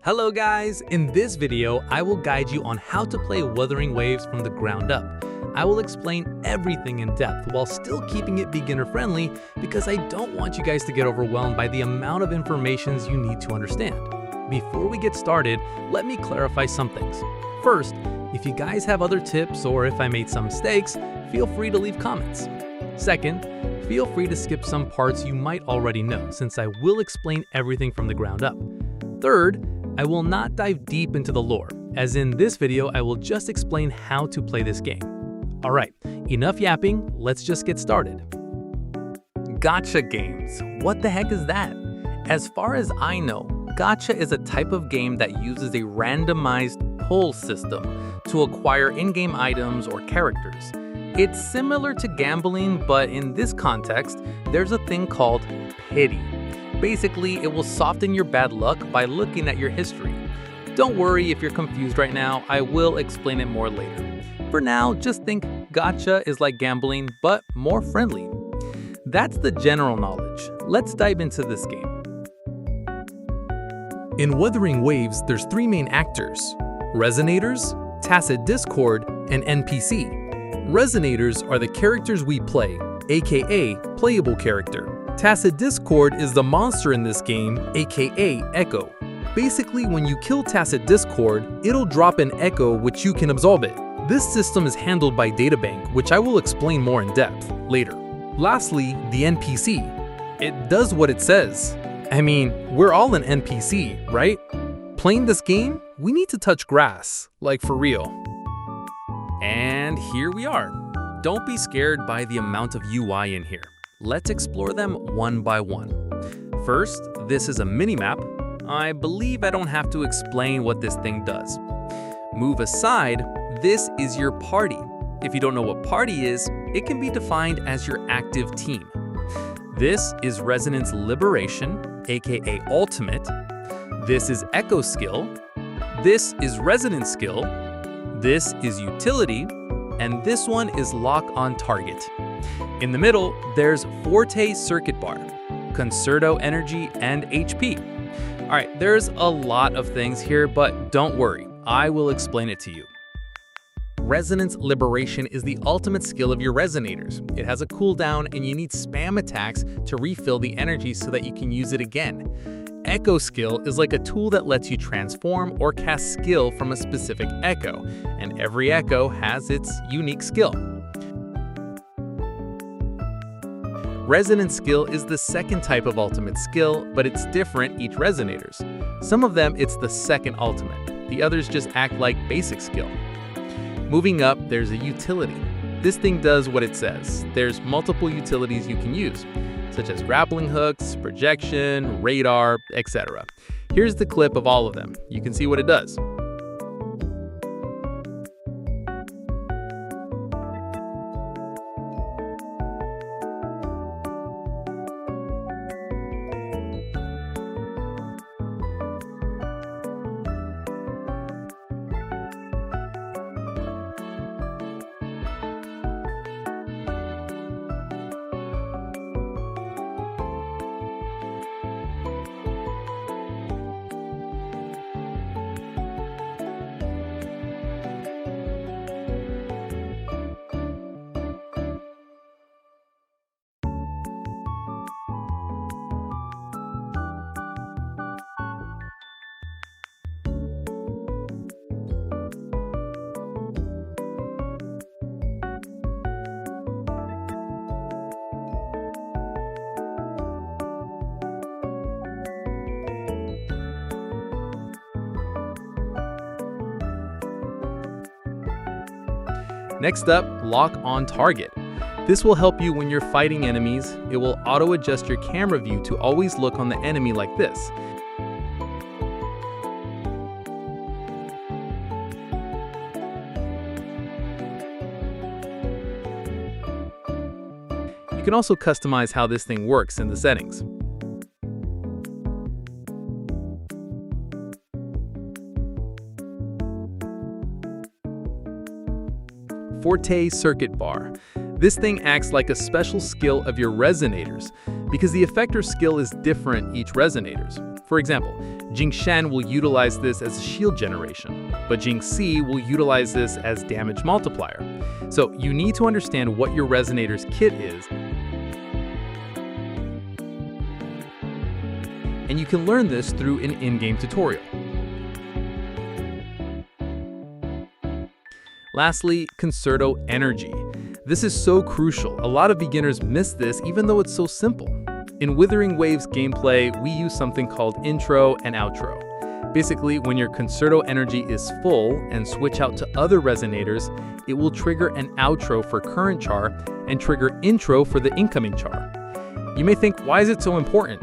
Hello guys! In this video, I will guide you on how to play Wuthering Waves from the ground up. I will explain everything in depth while still keeping it beginner friendly because I don't want you guys to get overwhelmed by the amount of information you need to understand. Before we get started, let me clarify some things. First, if you guys have other tips or if I made some mistakes, feel free to leave comments. Second, feel free to skip some parts you might already know since I will explain everything from the ground up. Third, I will not dive deep into the lore, as in this video I will just explain how to play this game. Alright, enough yapping, let's just get started. Gacha games. What the heck is that? As far as I know, Gacha is a type of game that uses a randomized pull system to acquire in-game items or characters. It's similar to gambling, but in this context, there's a thing called pity. Basically, it will soften your bad luck by looking at your history. Don't worry if you're confused right now, I will explain it more later. For now, just think Gacha is like gambling, but more friendly. That's the general knowledge. Let's dive into this game. In Wuthering Waves, there's three main actors: Resonators, Tacit Discord, and NPC. Resonators are the characters we play, aka playable character. Tacit Discord is the monster in this game, aka Echo. Basically, when you kill Tacit Discord, it'll drop an echo which you can absorb it. This system is handled by Databank, which I will explain more in depth later. Lastly, the NPC. It does what it says. I mean, we're all an NPC, right? Playing this game, we need to touch grass, like for real. And here we are. Don't be scared by the amount of UI in here. Let's explore them one by one. First, this is a mini-map. I believe I don't have to explain what this thing does. Move aside, this is your party. If you don't know what party is, it can be defined as your active team. This is Resonance Liberation, aka Ultimate. This is Echo Skill. This is Resonance Skill. This is Utility. And this one is Lock on Target. In the middle, there's Forte Circuit Bar, Concerto Energy, and HP. All right, there's a lot of things here, but don't worry, I will explain it to you. Resonance Liberation is the ultimate skill of your Resonators. It has a cooldown and you need spam attacks to refill the energy so that you can use it again. Echo Skill is like a tool that lets you transform or cast skill from a specific echo, and every echo has its unique skill. Resonance Skill is the second type of ultimate skill, but it's different each Resonators. Some of them it's the second ultimate, the others just act like basic skill. Moving up, there's a utility. This thing does what it says. There's multiple utilities you can use, such as grappling hooks, projection, radar, etc. Here's the clip of all of them. You can see what it does. Next up, Lock on Target. This will help you when you're fighting enemies. It will auto-adjust your camera view to always look on the enemy like this. You can also customize how this thing works in the settings. Forte Circuit Bar. This thing acts like a special skill of your Resonators, because the effector skill is different each Resonators. For example, Jing Shen will utilize this as a shield generation, but Jing Si will utilize this as damage multiplier. So you need to understand what your Resonator's kit is, and you can learn this through an in-game tutorial. Lastly, Concerto Energy. This is so crucial. A lot of beginners miss this even though it's so simple. In Wuthering Waves gameplay, we use something called intro and outro. Basically, when your Concerto energy is full and switch out to other Resonators, it will trigger an outro for current char and trigger intro for the incoming char. You may think, why is it so important?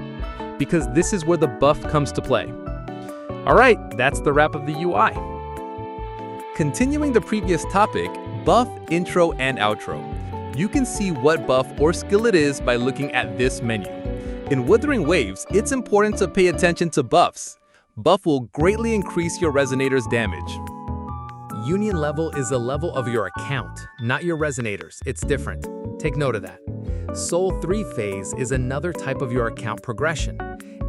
Because this is where the buff comes to play. Alright, that's the wrap of the UI. Continuing the previous topic, buff, intro, and outro. You can see what buff or skill it is by looking at this menu. In Wuthering Waves, it's important to pay attention to buffs. Buff will greatly increase your Resonator's damage. Union level is the level of your account, not your Resonators. It's different. Take note of that. Soul 3 phase is another type of your account progression.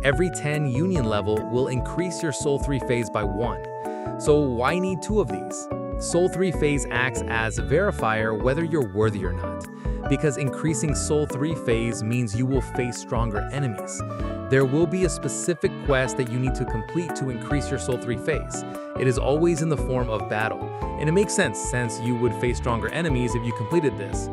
Every 10 union level will increase your Soul 3 phase by 1. So why need 2 of these? Soul 3 phase acts as a verifier whether you're worthy or not, because increasing Soul 3 phase means you will face stronger enemies. There will be a specific quest that you need to complete to increase your Soul 3 phase. It is always in the form of battle, and it makes sense since you would face stronger enemies if you completed this.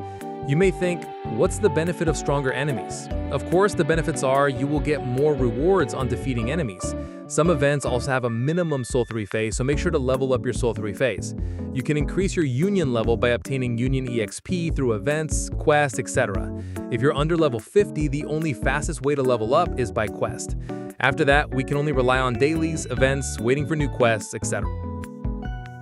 You may think, what's the benefit of stronger enemies? Of course, the benefits are you will get more rewards on defeating enemies. Some events also have a minimum Soul 3 phase, so make sure to level up your Soul 3 phase. You can increase your Union level by obtaining Union EXP through events, quests, etc. If you're under level 50, the only fastest way to level up is by quest. After that, we can only rely on dailies, events, waiting for new quests, etc.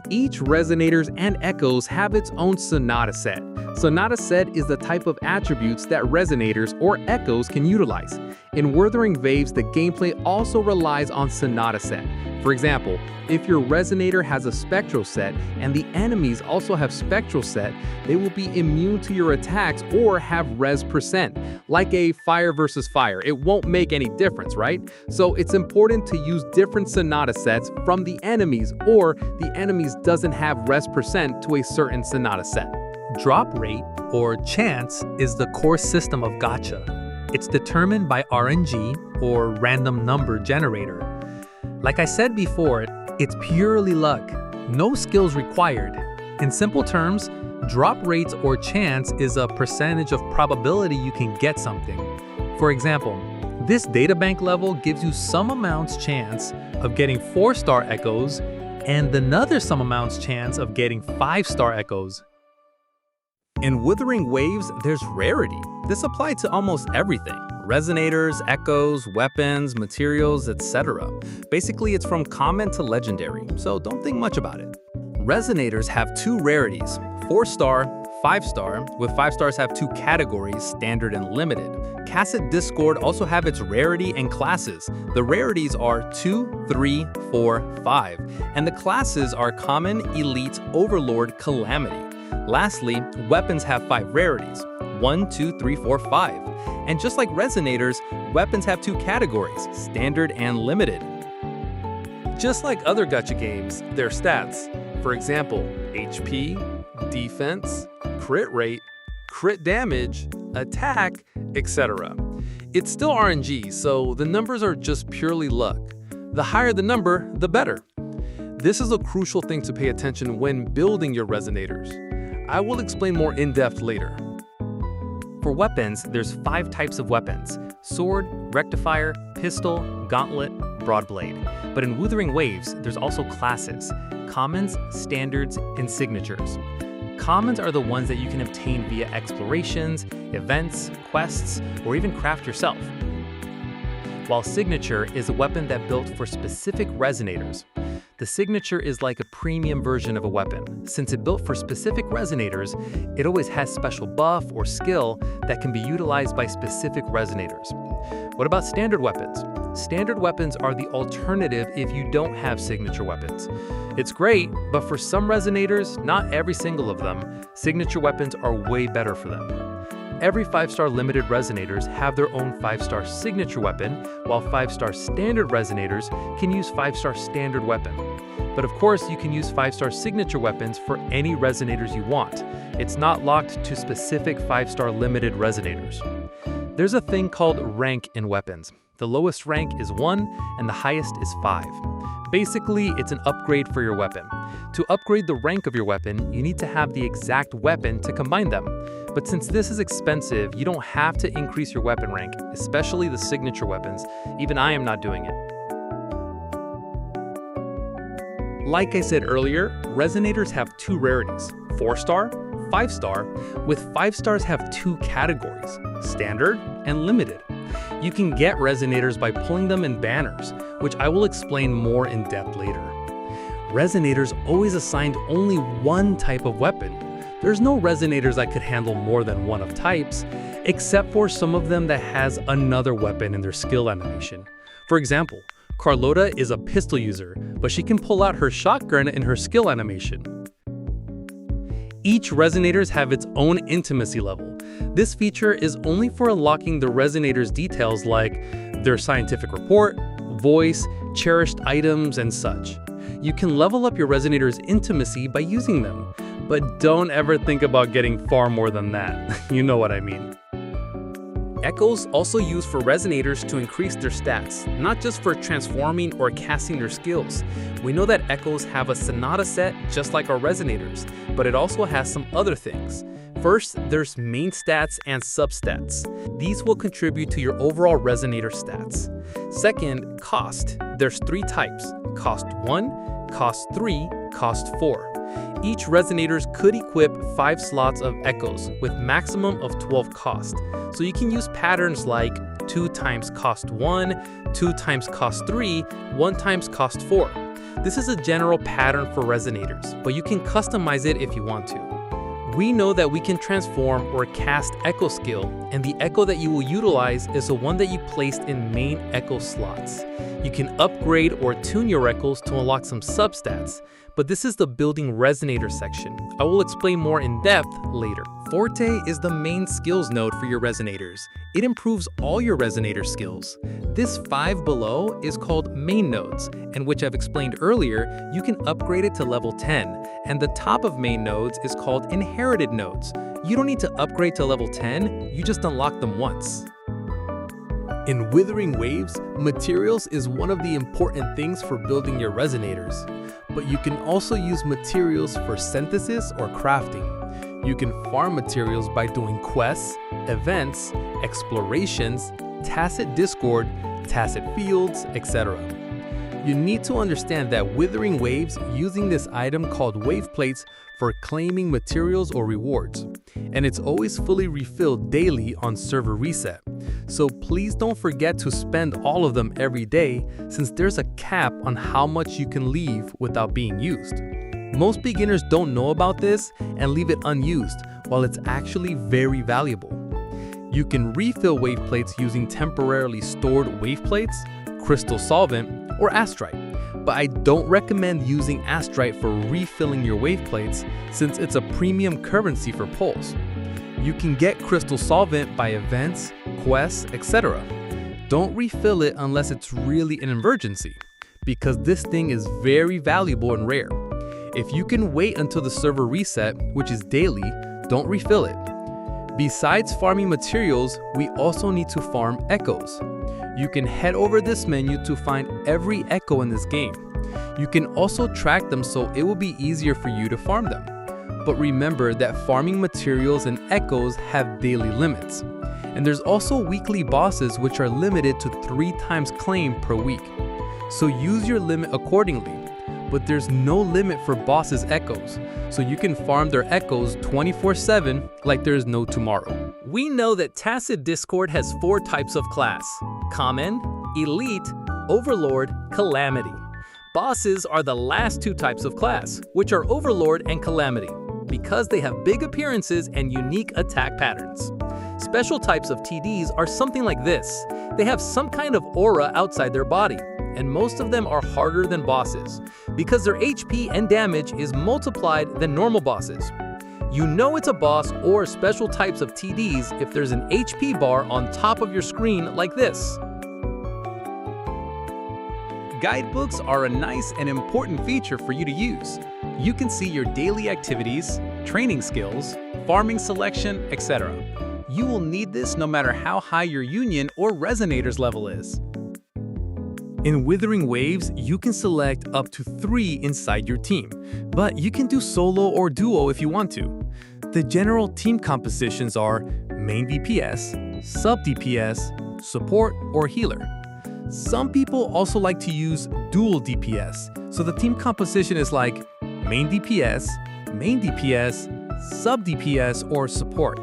Each Resonators and Echoes have its own Sonata set. Sonata set is the type of attributes that Resonators or Echoes can utilize. In Wuthering Waves, the gameplay also relies on Sonata set. For example, if your Resonator has a Spectral set and the enemies also have Spectral set, they will be immune to your attacks or have res percent, like a fire versus fire. It won't make any difference, right? So it's important to use different Sonata sets from the enemies, or the enemies doesn't have res percent to a certain Sonata set. Drop rate, or chance, is the core system of Gacha. It's determined by RNG, or random number generator. Like I said before, it's purely luck, no skills required. In simple terms, drop rates or chance is a percentage of probability you can get something. For example, this databank level gives you some amount's chance of getting 4-star echoes and another some amount's chance of getting 5-star echoes. In Wuthering Waves, there's rarity. This applies to almost everything. Resonators, echoes, weapons, materials, etc. Basically, it's from common to legendary, so don't think much about it. Resonators have 2 rarities, 4-star, 5-star, with 5 stars have 2 categories, standard and limited. Caskets Discord also have its rarity and classes. The rarities are 2, 3, 4, 5, and the classes are common, elite, overlord, calamity. Lastly, weapons have 5 rarities, 1, 2, 3, 4, 5. And just like Resonators, weapons have 2 categories, standard and limited. Just like other gacha games, their stats, for example, HP, defense, crit rate, crit damage, attack, etc. It's still RNG, so the numbers are just purely luck. The higher the number, the better. This is a crucial thing to pay attention when building your Resonators. I will explain more in depth later. For weapons, there's 5 types of weapons: sword, rectifier, pistol, gauntlet, broadblade. But in Wuthering Waves, there's also classes: commons, standards, and signatures. Commons are the ones that you can obtain via explorations, events, quests, or even craft yourself. While signature is a weapon that built for specific Resonators. The signature is like a premium version of a weapon. Since it built for specific Resonators, it always has special buff or skill that can be utilized by specific Resonators. What about standard weapons? Standard weapons are the alternative if you don't have signature weapons. It's great, but for some Resonators, not every single of them, signature weapons are way better for them. every 5-star limited Resonators have their own 5-star signature weapon, while 5-star standard Resonators can use 5-star standard weapon. But of course, you can use 5-star signature weapons for any Resonators you want. It's not locked to specific 5-star limited Resonators. There's a thing called rank in weapons. The lowest rank is 1 and the highest is 5. Basically, it's an upgrade for your weapon. To upgrade the rank of your weapon, you need to have the exact weapon to combine them. But since this is expensive, you don't have to increase your weapon rank, especially the signature weapons. Even I am not doing it. Like I said earlier, Resonators have 2 rarities, 4-star, 5-star, with 5 stars have 2 categories, standard and limited. You can get Resonators by pulling them in banners, which I will explain more in depth later. Resonators always assigned only one type of weapon. There's no Resonators that could handle more than one of types, except for some of them that has another weapon in their skill animation. For example, Carlota is a pistol user, but she can pull out her shotgun in her skill animation. Each Resonators have its own intimacy level. This feature is only for unlocking the Resonators' details like their scientific report, voice, cherished items, and such. You can level up your Resonators' intimacy by using them, but don't ever think about getting far more than that. You know what I mean. Echoes also used for Resonators to increase their stats, not just for transforming or casting their skills. We know that Echoes have a Sonata set just like our Resonators, but it also has some other things. First, there's main stats and substats. These will contribute to your overall Resonator stats. Second, cost. There's 3 types, cost 1, cost 3, cost 4. Each Resonators could equip 5 slots of Echoes with maximum of 12 cost. So you can use patterns like 2 times cost 1, 2 times cost 3, 1 times cost 4. This is a general pattern for Resonators, but you can customize it if you want to. We know that we can transform or cast Echo skill, and the Echo that you will utilize is the one that you placed in main Echo slots. You can upgrade or tune your Echoes to unlock some substats, but this is the building Resonator section. I will explain more in depth later. Forte is the main skills node for your Resonators. It improves all your Resonator skills. This 5 below is called main nodes, and which I've explained earlier, you can upgrade it to level 10, and the top of main nodes is called inherited nodes. You don't need to upgrade to level 10, you just unlock them once. In Wuthering Waves, materials is one of the important things for building your Resonators, but you can also use materials for synthesis or crafting. You can farm materials by doing quests, events, explorations, tacit discord, tacit fields, etc. You need to understand that Wuthering Waves using this item called wave plates for claiming materials or rewards, and it's always fully refilled daily on server reset. So please don't forget to spend all of them every day, since there's a cap on how much you can leave without being used. Most beginners don't know about this and leave it unused, while it's actually very valuable. You can refill wave plates using temporarily stored wave plates, crystal solvent, or astrite, but I don't recommend using astrite for refilling your wave plates since it's a premium currency for pulls. You can get crystal solvent by events, quests, etc. Don't refill it unless it's really an emergency, because this thing is very valuable and rare. If you can wait until the server reset, which is daily, don't refill it. Besides farming materials, we also need to farm echoes. You can head over this menu to find every echo in this game. You can also track them so it will be easier for you to farm them. But remember that farming materials and echoes have daily limits. And there's also weekly bosses which are limited to 3 times claim per week. So use your limit accordingly. But there's no limit for bosses' echoes, so you can farm their echoes 24/7 like there's no tomorrow. We know that Tacit Discord has 4 types of class: Common, Elite, Overlord, Calamity. Bosses are the last 2 types of class, which are Overlord and Calamity, because they have big appearances and unique attack patterns. Special types of TDs are something like this. They have some kind of aura outside their body, and most of them are harder than bosses, because their HP and damage is multiplied than normal bosses. You know it's a boss or special types of TDs if there's an HP bar on top of your screen like this. Guidebooks are a nice and important feature for you to use. You can see your daily activities, training skills, farming selection, etc. You will need this no matter how high your Union or Resonators level is. In Wuthering Waves, you can select up to 3 inside your team, but you can do solo or duo if you want to. The general team compositions are main DPS, sub DPS, support, or healer. Some people also like to use dual DPS, so the team composition is like main DPS, sub DPS, or support.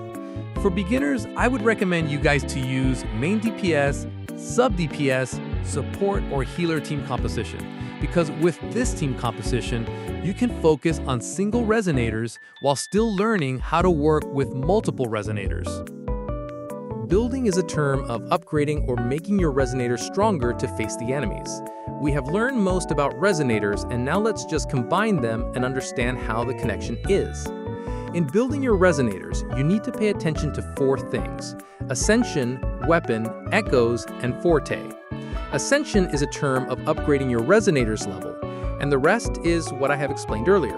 For beginners, I would recommend you guys to use main DPS, sub DPS, support, or healer team composition, because with this team composition, you can focus on single Resonators while still learning how to work with multiple Resonators. Building is a term of upgrading or making your Resonators stronger to face the enemies. We have learned most about Resonators, and now let's just combine them and understand how the connection is. In building your Resonators, you need to pay attention to 4 things: Ascension, Weapon, Echoes, and Forte. Ascension is a term of upgrading your Resonators level, and the rest is what I have explained earlier.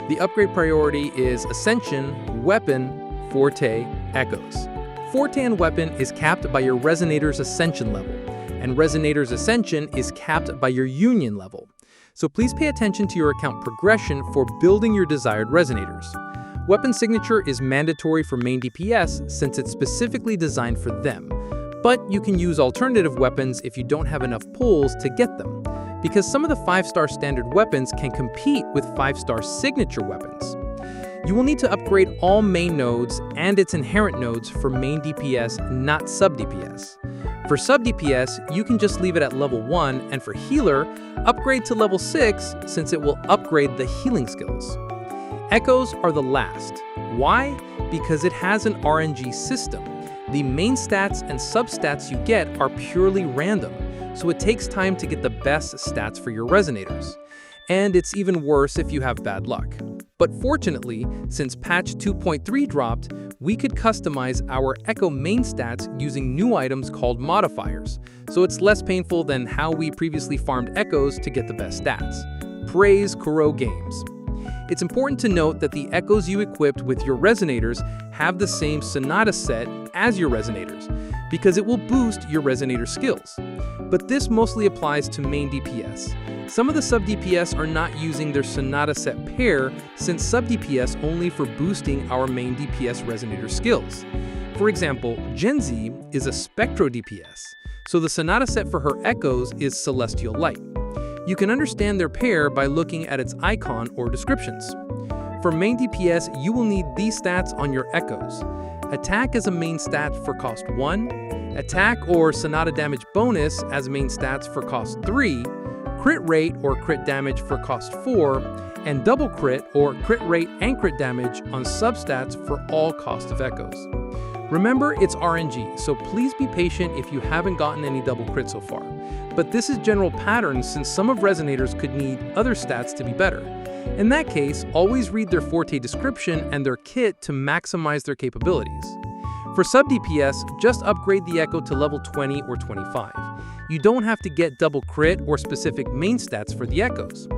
The upgrade priority is Ascension, Weapon, Forte, Echoes. Forte and Weapon is capped by your Resonators Ascension level, and Resonators Ascension is capped by your Union level. So please pay attention to your account progression for building your desired Resonators. Weapon Signature is mandatory for main DPS since it's specifically designed for them, but you can use alternative weapons if you don't have enough pulls to get them, because some of the 5-star standard weapons can compete with 5-star signature weapons. You will need to upgrade all main nodes and its inherent nodes for main DPS, not sub DPS. For sub DPS, you can just leave it at level 1, and for healer, upgrade to level 6 since it will upgrade the healing skills. Echoes are the last. Why? Because it has an RNG system. The main stats and substats you get are purely random, so it takes time to get the best stats for your Resonators. And it's even worse if you have bad luck. But fortunately, since patch 2.3 dropped, we could customize our Echo main stats using new items called Modifiers, so it's less painful than how we previously farmed Echoes to get the best stats. Praise kurogames. It's important to note that the Echoes you equipped with your Resonators have the same Sonata set as your Resonators, because it will boost your Resonator skills. But this mostly applies to main DPS. Some of the sub DPS are not using their Sonata set pair, since sub DPS only for boosting our main DPS Resonator skills. For example, Gen Z is a Spectro DPS, so the Sonata set for her Echoes is Celestial Light. You can understand their pair by looking at its icon or descriptions. For main DPS, you will need these stats on your Echoes. Attack as a main stat for cost 1, Attack or Sonata damage bonus as main stats for cost 3, Crit rate or crit damage for cost 4, and double crit or crit rate and crit damage on substats for all cost of Echoes. Remember, it's RNG, so please be patient if you haven't gotten any double crit so far. But this is general pattern since some of Resonators could need other stats to be better. In that case, always read their Forte description and their kit to maximize their capabilities. For sub DPS, just upgrade the Echo to level 20 or 25. You don't have to get double crit or specific main stats for the Echoes.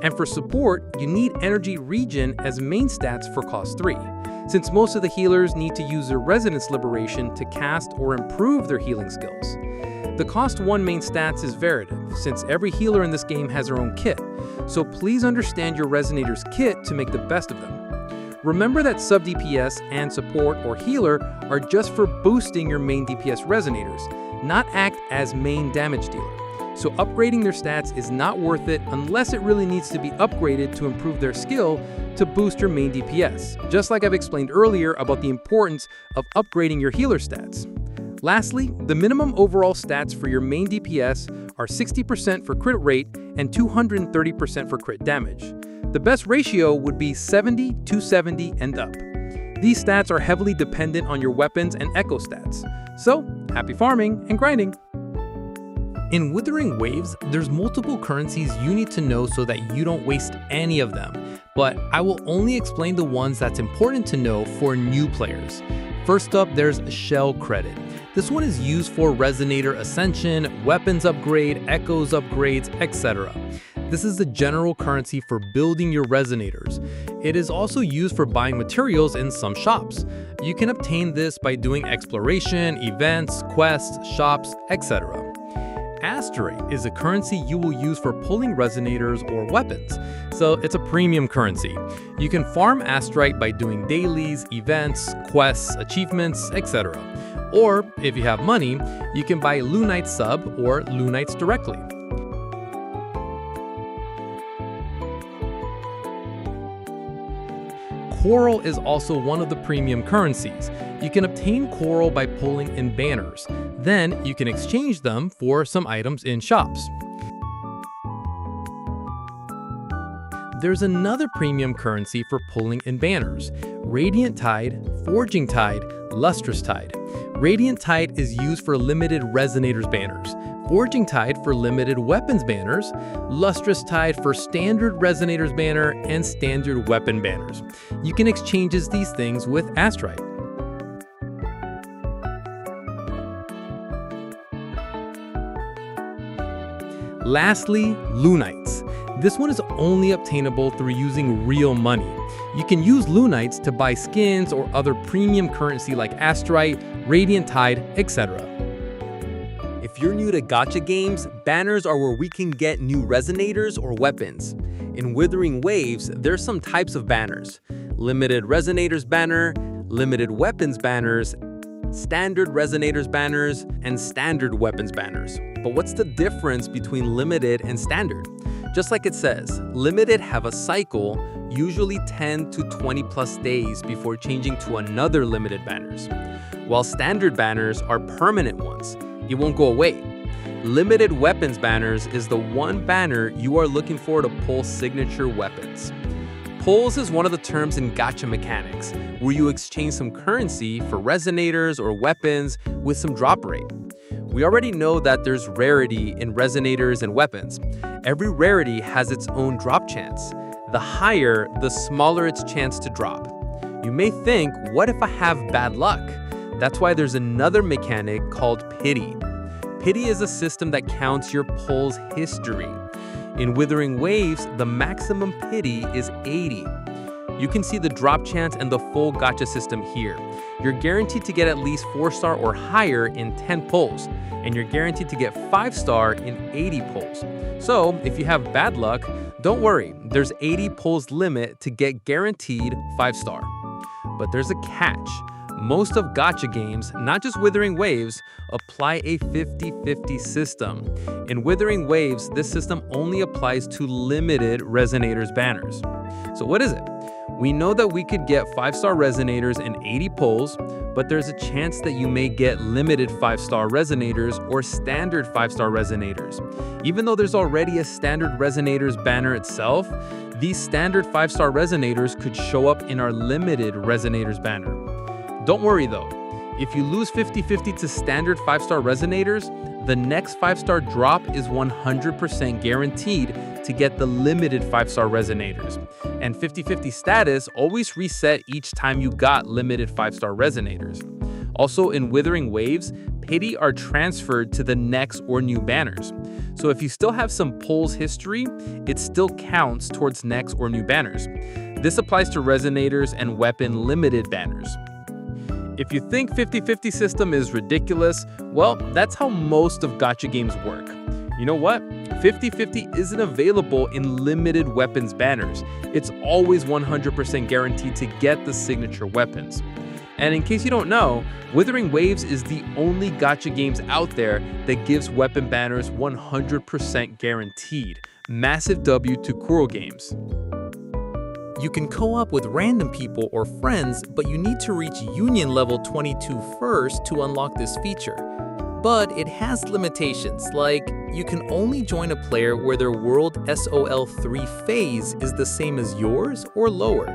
And for support, you need Energy Regen as main stats for cost 3, since most of the healers need to use their Resonance Liberation to cast or improve their healing skills. The cost 1 main stats is variative, since every healer in this game has their own kit, so please understand your Resonator's kit to make the best of them. Remember that sub DPS and support or healer are just for boosting your main DPS Resonators, not act as main damage dealer. So upgrading their stats is not worth it unless it really needs to be upgraded to improve their skill to boost your main DPS, just like I've explained earlier about the importance of upgrading your healer stats. Lastly, the minimum overall stats for your main DPS are 60% for crit rate and 230% for crit damage. The best ratio would be 70, 270, and up. These stats are heavily dependent on your weapons and Echo stats. So, happy farming and grinding! In Wuthering Waves, there's multiple currencies you need to know so that you don't waste any of them, but I will only explain the ones that's important to know for new players. First up, there's Shell Credit. This one is used for Resonator Ascension, weapons upgrade, echoes upgrades, etc. This is the general currency for building your Resonators. It is also used for buying materials in some shops. You can obtain this by doing exploration, events, quests, shops, etc. Astrite is a currency you will use for pulling Resonators or weapons, so it's a premium currency. You can farm Astrite by doing dailies, events, quests, achievements, etc. Or, if you have money, you can buy Lunite sub or Lunites directly. Coral is also one of the premium currencies. You can obtain coral by pulling in banners. Then you can exchange them for some items in shops. There's another premium currency for pulling in banners: Radiant Tide, Forging Tide, Lustrous Tide. Radiant Tide is used for limited Resonators banners, Forging Tide for limited weapons banners, Lustrous Tide for standard Resonators banner, and standard weapon banners. You can exchange these things with Astrite. Lastly, Lunites. This one is only obtainable through using real money. You can use Lunites to buy skins or other premium currency like Astrite, Radiant Tide, etc. If you're new to Gacha games, banners are where we can get new Resonators or weapons. In Wuthering Waves, there's some types of banners: limited Resonators banner, limited weapons banners, standard Resonators banners, and standard weapons banners. But what's the difference between limited and standard? Just like it says, limited have a cycle, usually 10 to 20 plus days before changing to another limited banners, while standard banners are permanent ones. It won't go away. Limited weapons banners is the one banner you are looking for to pull signature weapons. Pulls is one of the terms in Gacha mechanics, where you exchange some currency for Resonators or weapons with some drop rate. We already know that there's rarity in Resonators and weapons. Every rarity has its own drop chance. The higher, the smaller its chance to drop. You may think, what if I have bad luck? That's why there's another mechanic called Pity. Pity is a system that counts your pull's history. In Wuthering Waves, the maximum pity is 80. You can see the drop chance and the full gacha system here. You're guaranteed to get at least 4-star or higher in 10 pulls, and you're guaranteed to get 5-star in 80 pulls. So, if you have bad luck, don't worry, there's 80 pulls limit to get guaranteed 5-star. But there's a catch. Most of Gacha games, not just Wuthering Waves, apply a 50-50 system. In Wuthering Waves, this system only applies to limited Resonators banners. So what is it? We know that we could get 5-star Resonators in 80 pulls, but there's a chance that you may get limited 5-star Resonators or standard 5-star Resonators. Even though there's already a standard Resonators banner itself, these standard 5-star Resonators could show up in our limited Resonators banner. Don't worry though, if you lose 50-50 to standard 5-star Resonators, the next 5-star drop is 100% guaranteed to get the limited 5-star Resonators. And 50-50 status always reset each time you got limited 5-star Resonators. Also in Wuthering Waves, pity are transferred to the next or new banners. So if you still have some pulls history, it still counts towards next or new banners. This applies to Resonators and weapon limited banners. If you think 50-50 system is ridiculous, well, that's how most of Gacha games work. You know what? 50-50 isn't available in limited weapons banners. It's always 100% guaranteed to get the signature weapons. And in case you don't know, Wuthering Waves is the only Gacha games out there that gives weapon banners 100% guaranteed. Massive W to kurogames. You can co-op with random people or friends, but you need to reach Union level 22 first to unlock this feature. But it has limitations, like you can only join a player where their world SOL3 phase is the same as yours or lower.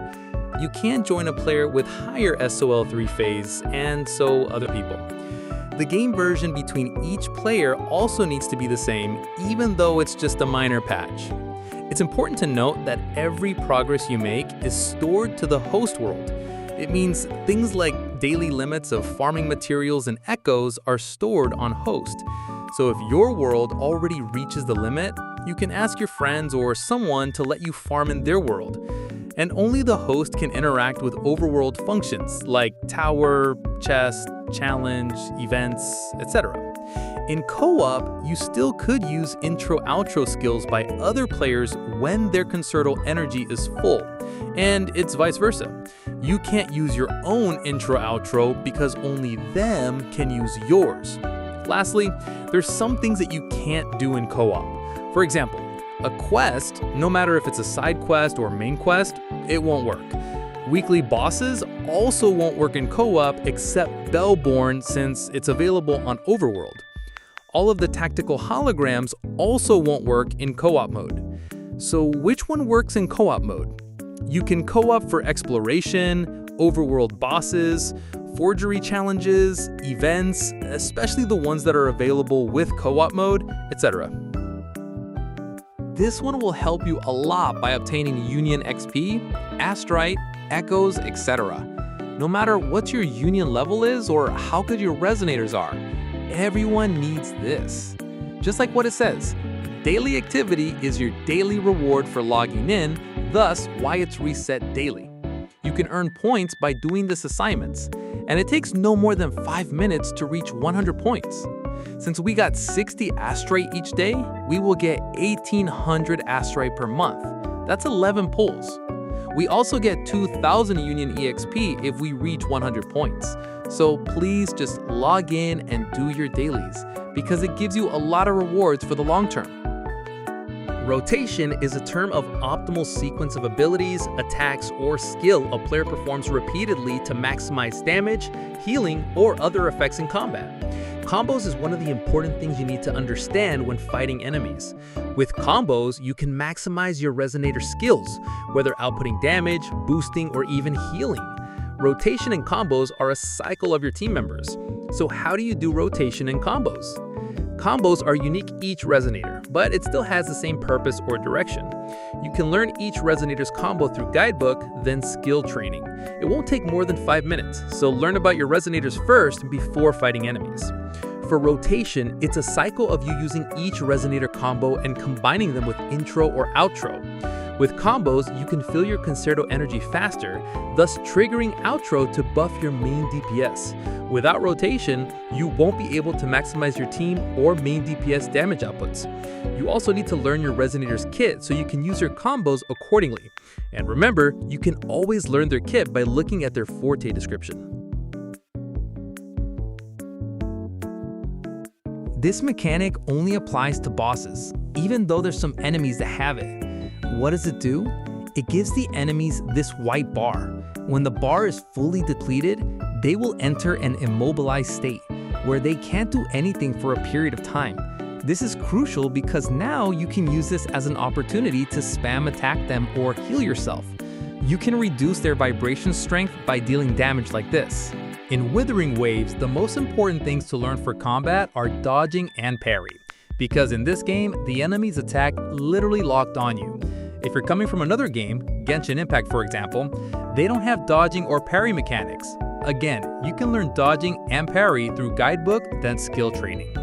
You can't join a player with higher SOL3 phase, and so other people. The game version between each player also needs to be the same, even though it's just a minor patch. It's important to note that every progress you make is stored to the host world. It means things like daily limits of farming materials and echoes are stored on host. So if your world already reaches the limit, you can ask your friends or someone to let you farm in their world. And only the host can interact with overworld functions like tower, chest, challenge, events, etc. In co-op, you still could use intro-outro skills by other players when their concertal energy is full, and it's vice versa. You can't use your own intro-outro because only them can use yours. Lastly, there's some things that you can't do in co-op. For example, a quest, no matter if it's a side quest or main quest, it won't work. Weekly bosses also won't work in co-op except Bellborn since it's available on Overworld. All of the tactical holograms also won't work in co-op mode. So which one works in co-op mode? You can co-op for exploration, overworld bosses, forgery challenges, events, especially the ones that are available with co-op mode, etc. This one will help you a lot by obtaining Union XP, Astrite, Echoes, etc. No matter what your Union level is or how good your Resonators are, everyone needs this. Just like what it says, daily activity is your daily reward for logging in, thus why it's reset daily. You can earn points by doing this assignments, and it takes no more than 5 minutes to reach 100 points. Since we got 60 Astrite each day, we will get 1,800 Astrite per month. That's 11 pulls. We also get 2,000 Union EXP if we reach 100 points. So please just log in and do your dailies, because it gives you a lot of rewards for the long term. Rotation is a term of optimal sequence of abilities, attacks, or skill a player performs repeatedly to maximize damage, healing, or other effects in combat. Combos is one of the important things you need to understand when fighting enemies. With combos, you can maximize your Resonator skills, whether outputting damage, boosting, or even healing. Rotation and combos are a cycle of your team members. So how do you do rotation and combos? Combos are unique each Resonator, but it still has the same purpose or direction. You can learn each Resonator's combo through Guidebook, then skill training. It won't take more than 5 minutes, so learn about your Resonators first before fighting enemies. For rotation, it's a cycle of you using each Resonator combo and combining them with intro or outro. With combos, you can fill your Concerto energy faster, thus triggering outro to buff your main DPS. Without rotation, you won't be able to maximize your team or main DPS damage outputs. You also need to learn your Resonator's kit so you can use your combos accordingly. And remember, you can always learn their kit by looking at their Forte description. This mechanic only applies to bosses, even though there's some enemies that have it. What does it do? It gives the enemies this white bar. When the bar is fully depleted, they will enter an immobilized state, where they can't do anything for a period of time. This is crucial because now you can use this as an opportunity to spam attack them or heal yourself. You can reduce their vibration strength by dealing damage like this. In Wuthering Waves, the most important things to learn for combat are dodging and parry, because in this game, the enemy's attack literally locked on you. If you're coming from another game, Genshin Impact for example, they don't have dodging or parry mechanics. Again, you can learn dodging and parry through Guidebook, then skill training.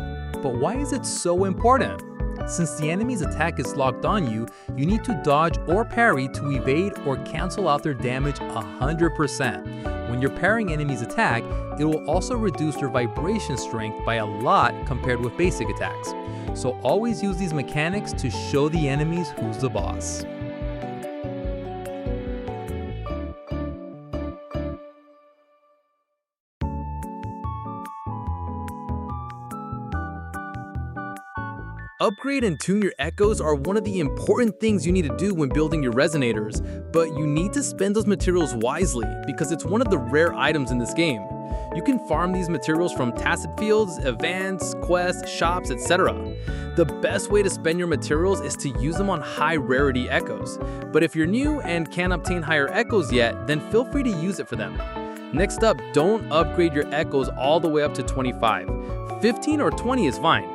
But why is it so important? Since the enemy's attack is locked on you, you need to dodge or parry to evade or cancel out their damage 100%. When you're parrying enemy's attack, it will also reduce your vibration strength by a lot compared with basic attacks. So always use these mechanics to show the enemies who's the boss. Upgrade and tune your echoes are one of the important things you need to do when building your Resonators, but you need to spend those materials wisely because it's one of the rare items in this game. You can farm these materials from tacit fields, events, quests, shops, etc. The best way to spend your materials is to use them on high rarity echoes, but if you're new and can't obtain higher echoes yet, then feel free to use it for them. Next up, don't upgrade your echoes all the way up to 25. 15 or 20 is fine.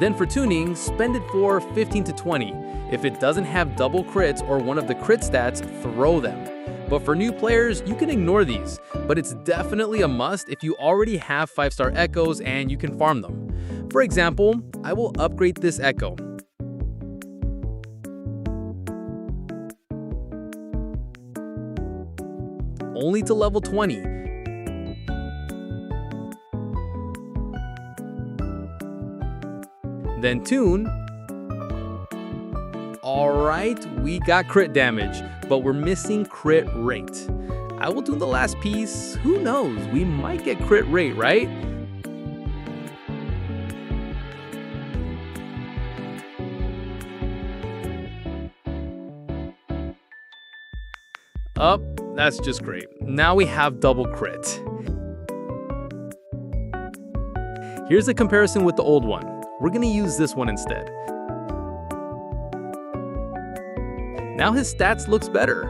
Then for tuning, spend it for 15 to 20. If it doesn't have double crits or one of the crit stats, throw them. But for new players, you can ignore these, but it's definitely a must if you already have 5-star echoes and you can farm them. For example, I will upgrade this echo. Only to level 20. Then tune. Alright, we got crit damage, but we're missing crit rate. I will do the last piece. Who knows? We might get crit rate, right? Oh, that's just great. Now we have double crit. Here's a comparison with the old one. We're gonna use this one instead. Now his stats looks better.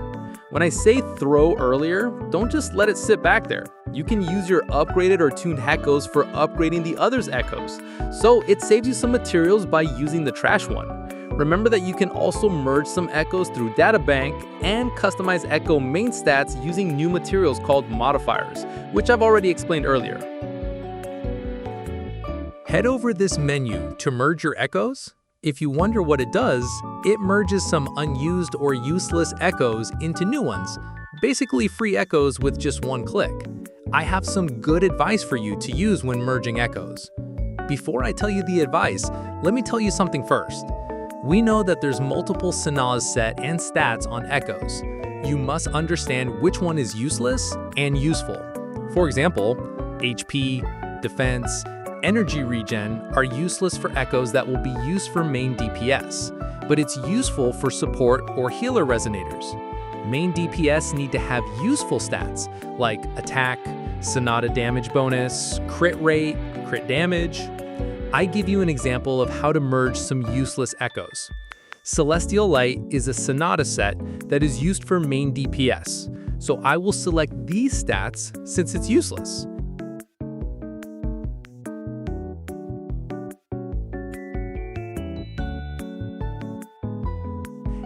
When I say throw earlier, don't just let it sit back there. You can use your upgraded or tuned echoes for upgrading the others' echoes. So it saves you some materials by using the trash one. Remember that you can also merge some echoes through databank and customize echo main stats using new materials called modifiers, which I've already explained earlier. Head over this menu to merge your echoes. If you wonder what it does, it merges some unused or useless echoes into new ones, basically free echoes with just one click. I have some good advice for you to use when merging echoes. Before I tell you the advice, let me tell you something first. We know that there's multiple Sonata set and stats on echoes. You must understand which one is useless and useful. For example, HP, defense, energy regen are useless for echoes that will be used for main DPS, but it's useful for support or healer resonators. Main DPS need to have useful stats like attack, Sonata damage bonus, crit rate, crit damage. I give you an example of how to merge some useless echoes. Celestial Light is a Sonata set that is used for main DPS, so I will select these stats since it's useless.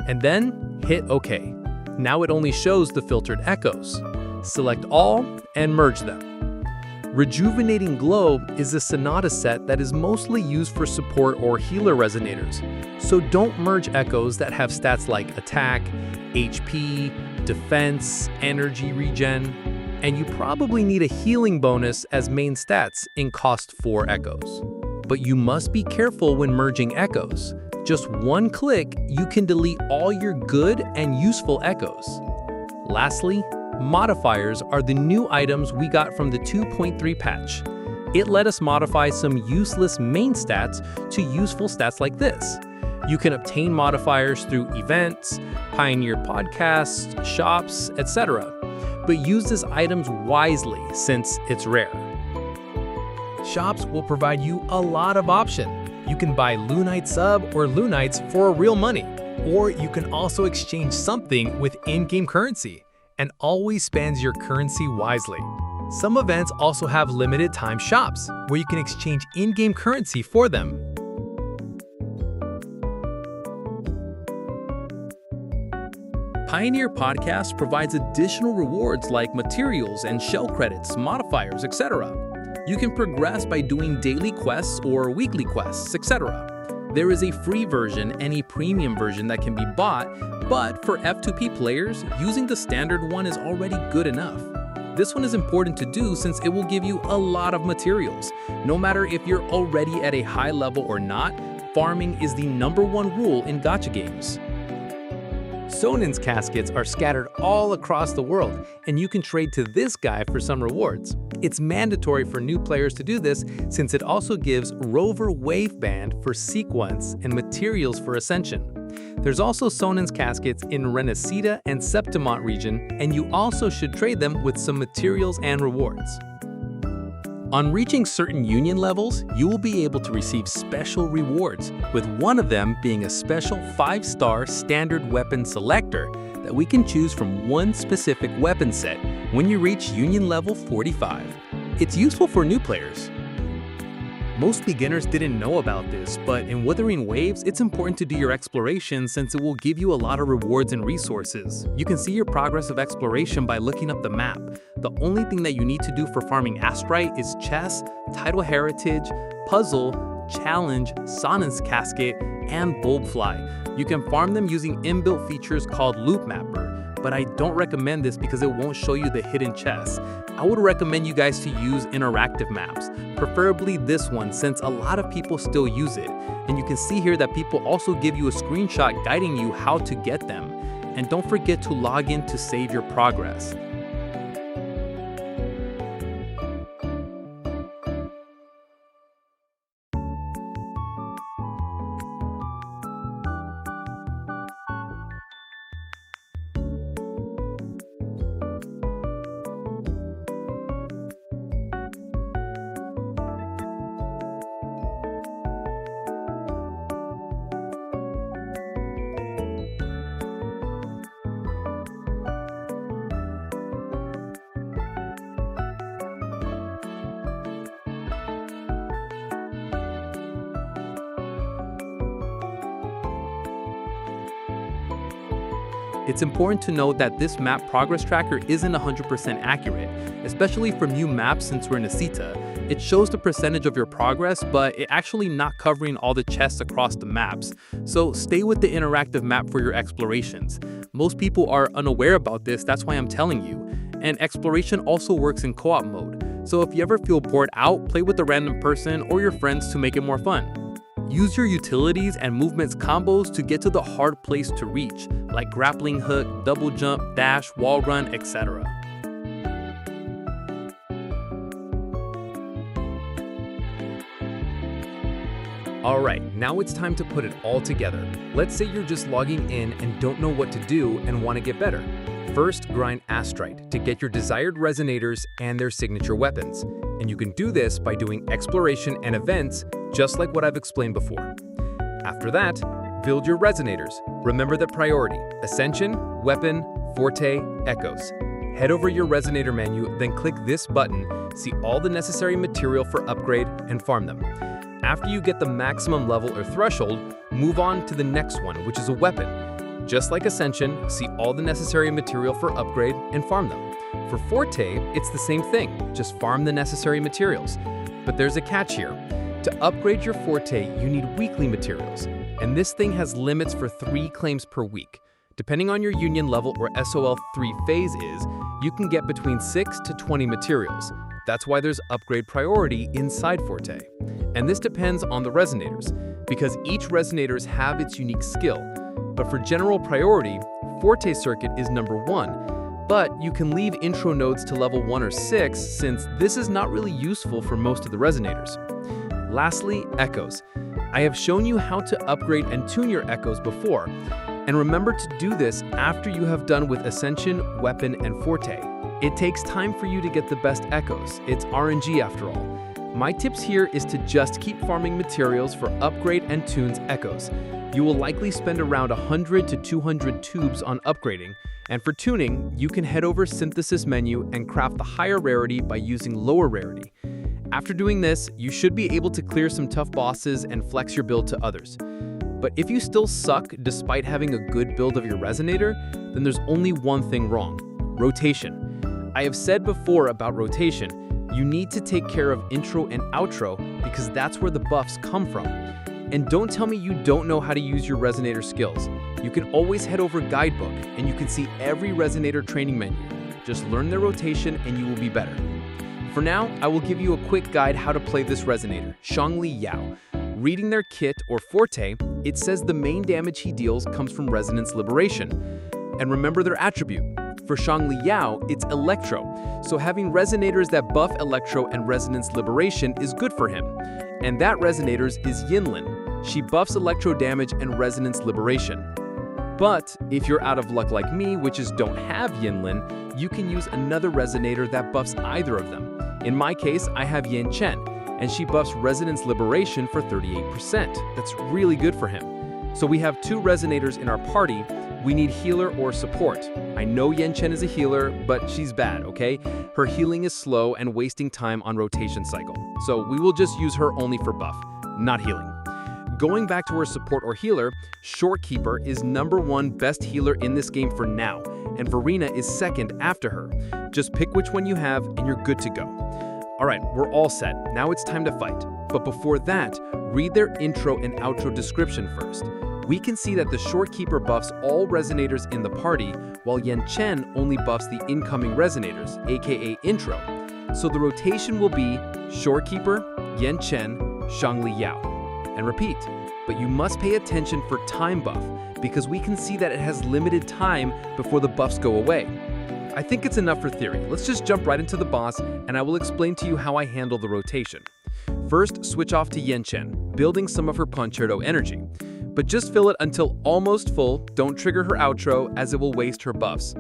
And then hit OK. Now it only shows the filtered echoes. Select all and merge them. Rejuvenating Glow is a Sonata set that is mostly used for support or healer resonators, so don't merge echoes that have stats like attack, HP, defense, energy regen, and you probably need a healing bonus as main stats in cost 4 echoes. But you must be careful when merging echoes. Just one click, you can delete all your good and useful echoes. Lastly, modifiers are the new items we got from the 2.3 patch. It let us modify some useless main stats to useful stats like this. You can obtain modifiers through events, Pioneer podcasts, shops, etc. But use these items wisely since it's rare. Shops will provide you a lot of options. You can buy Lunite sub or Lunites for real money, or you can also exchange something with in-game currency, and always spend your currency wisely. Some events also have limited time shops, where you can exchange in-game currency for them. Pioneer Podcast provides additional rewards like materials and shell credits, modifiers, etc. You can progress by doing daily quests or weekly quests, etc. There is a free version and a premium version that can be bought, but for F2P players, using the standard one is already good enough. This one is important to do since it will give you a lot of materials. No matter if you're already at a high level or not, farming is the #1 rule in gacha games. Sonance caskets are scattered all across the world, and you can trade to this guy for some rewards. It's mandatory for new players to do this since it also gives Rover Wave Band for Sequence and materials for Ascension. There's also Sonance caskets in Renacida and Septimont region, and you also should trade them with some materials and rewards. On reaching certain union levels, you will be able to receive special rewards, with one of them being a special 5-star standard weapon selector that we can choose from one specific weapon set when you reach Union level 45. It's useful for new players. Most beginners didn't know about this, but in Wuthering Waves, it's important to do your exploration since it will give you a lot of rewards and resources. You can see your progress of exploration by looking up the map. The only thing that you need to do for farming Astrite is chess, title heritage, puzzle, challenge, Sonance casket, and bulbfly. You can farm them using inbuilt features called Loop Mapper, but I don't recommend this because it won't show you the hidden chests. I would recommend you guys to use interactive maps, preferably this one since a lot of people still use it. And you can see here that people also give you a screenshot guiding you how to get them. And don't forget to log in to save your progress. It's important to note that this map progress tracker isn't 100% accurate, especially for new maps since we're in a Ceta. It shows the percentage of your progress, but it actually not covering all the chests across the maps. So stay with the interactive map for your explorations. Most people are unaware about this, that's why I'm telling you. And exploration also works in co-op mode. So if you ever feel bored out, play with a random person or your friends to make it more fun. Use your utilities and movements combos to get to the hard place to reach, like grappling hook, double jump, dash, wall run, etc. Alright, now it's time to put it all together. Let's say you're just logging in and don't know what to do and want to get better. First, grind Astrite to get your desired Resonators and their signature weapons. And you can do this by doing exploration and events, just like what I've explained before. After that, build your Resonators. Remember the priority: Ascension, Weapon, Forte, Echoes. Head over your Resonator menu, then click this button, see all the necessary material for upgrade, and farm them. After you get the maximum level or threshold, move on to the next one, which is a weapon. Just like Ascension, see all the necessary material for upgrade and farm them. For Forte, it's the same thing, just farm the necessary materials. But there's a catch here. To upgrade your Forte, you need weekly materials, and this thing has limits for 3 claims per week. Depending on your Union level or SOL 3 phase is, you can get between 6 to 20 materials. That's why there's upgrade priority inside Forte. And this depends on the Resonators, because each Resonators have its unique skill. But for general priority, Forte circuit is number 1, but you can leave intro nodes to level 1 or 6 since this is not really useful for most of the Resonators. Lastly, Echoes. I have shown you how to upgrade and tune your Echoes before, and remember to do this after you have done with Ascension, Weapon, and Forte. It takes time for you to get the best Echoes. It's RNG after all. My tips here is to just keep farming materials for upgrade and tunes Echoes. You will likely spend around 100 to 200 tubes on upgrading, and for tuning, you can head over Synthesis menu and craft the higher rarity by using lower rarity. After doing this, you should be able to clear some tough bosses and flex your build to others. But if you still suck despite having a good build of your Resonator, then there's only one thing wrong: rotation. I have said before about rotation, you need to take care of intro and outro because that's where the buffs come from. And don't tell me you don't know how to use your Resonator skills. You can always head over Guidebook and you can see every Resonator training menu. Just learn their rotation and you will be better. For now, I will give you a quick guide how to play this Resonator, Xiangli Yao. Reading their kit or Forte, it says the main damage he deals comes from Resonance Liberation. And remember their attribute. For Xiangli Yao, it's Electro, so having Resonators that buff Electro and Resonance Liberation is good for him. And that Resonators is Yinlin. She buffs Electro damage and Resonance Liberation. But if you're out of luck like me, which is don't have Yinlin, you can use another Resonator that buffs either of them. In my case, I have Yin Chen, and she buffs Resonance Liberation for 38%. That's really good for him. So we have 2 Resonators in our party, we need healer or support. I know Yan Chen is a healer, but she's bad, okay? Her healing is slow and wasting time on rotation cycle. So we will just use her only for buff, not healing. Going back to her support or healer, Shorekeeper is #1 best healer in this game for now, and Verena is second after her. Just pick which one you have and you're good to go. Alright, we're all set. Now it's time to fight. But before that, read their intro and outro description first. We can see that the Shorekeeper buffs all Resonators in the party, while Yan Chen only buffs the incoming Resonators, aka intro. So the rotation will be Shorekeeper, Yan Chen, Xiangli Yao. And repeat, but you must pay attention for time buff, because we can see that it has limited time before the buffs go away. I think it's enough for theory. Let's just jump right into the boss, and I will explain to you how I handle the rotation. First, switch off to Yan Chen, building some of her Concerto energy. But just fill it until almost full, don't trigger her outro as it will waste her buffs.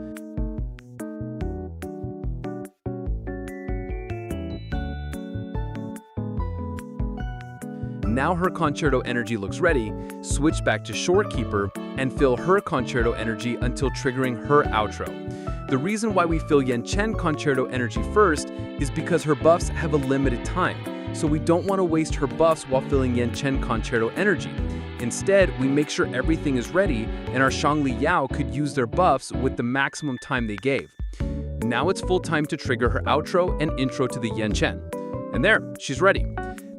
Now her Concerto energy looks ready, switch back to Shorekeeper and fill her Concerto energy until triggering her outro. The reason why we fill Yan Chen Concerto energy first is because her buffs have a limited time, so we don't want to waste her buffs while filling Yan Chen Concerto energy. Instead, we make sure everything is ready and our Xiangli Yao could use their buffs with the maximum time they gave. Now it's full time to trigger her outro and intro to the Yan Chen. And there, she's ready.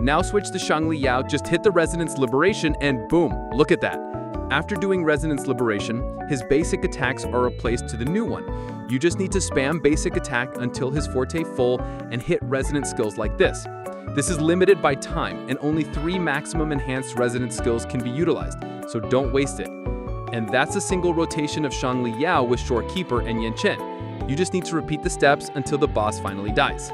Now switch to Xiangli Yao, just hit the Resonance Liberation and boom, look at that. After doing Resonance Liberation, his basic attacks are replaced to the new one. You just need to spam basic attack until his Forte full and hit resonance skills like this. This is limited by time and only 3 maximum enhanced resonance skills can be utilized, so don't waste it. And that's a single rotation of Xiangli Yao with Shorekeeper and Yan Chen. You just need to repeat the steps until the boss finally dies.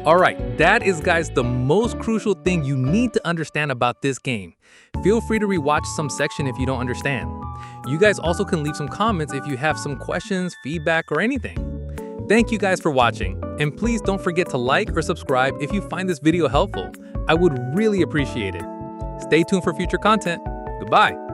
Alright, that is, guys, the most crucial thing you need to understand about this game. Feel free to rewatch some section if you don't understand. You guys also can leave some comments if you have some questions, feedback, or anything. Thank you guys for watching, and please don't forget to like or subscribe if you find this video helpful. I would really appreciate it. Stay tuned for future content. Goodbye.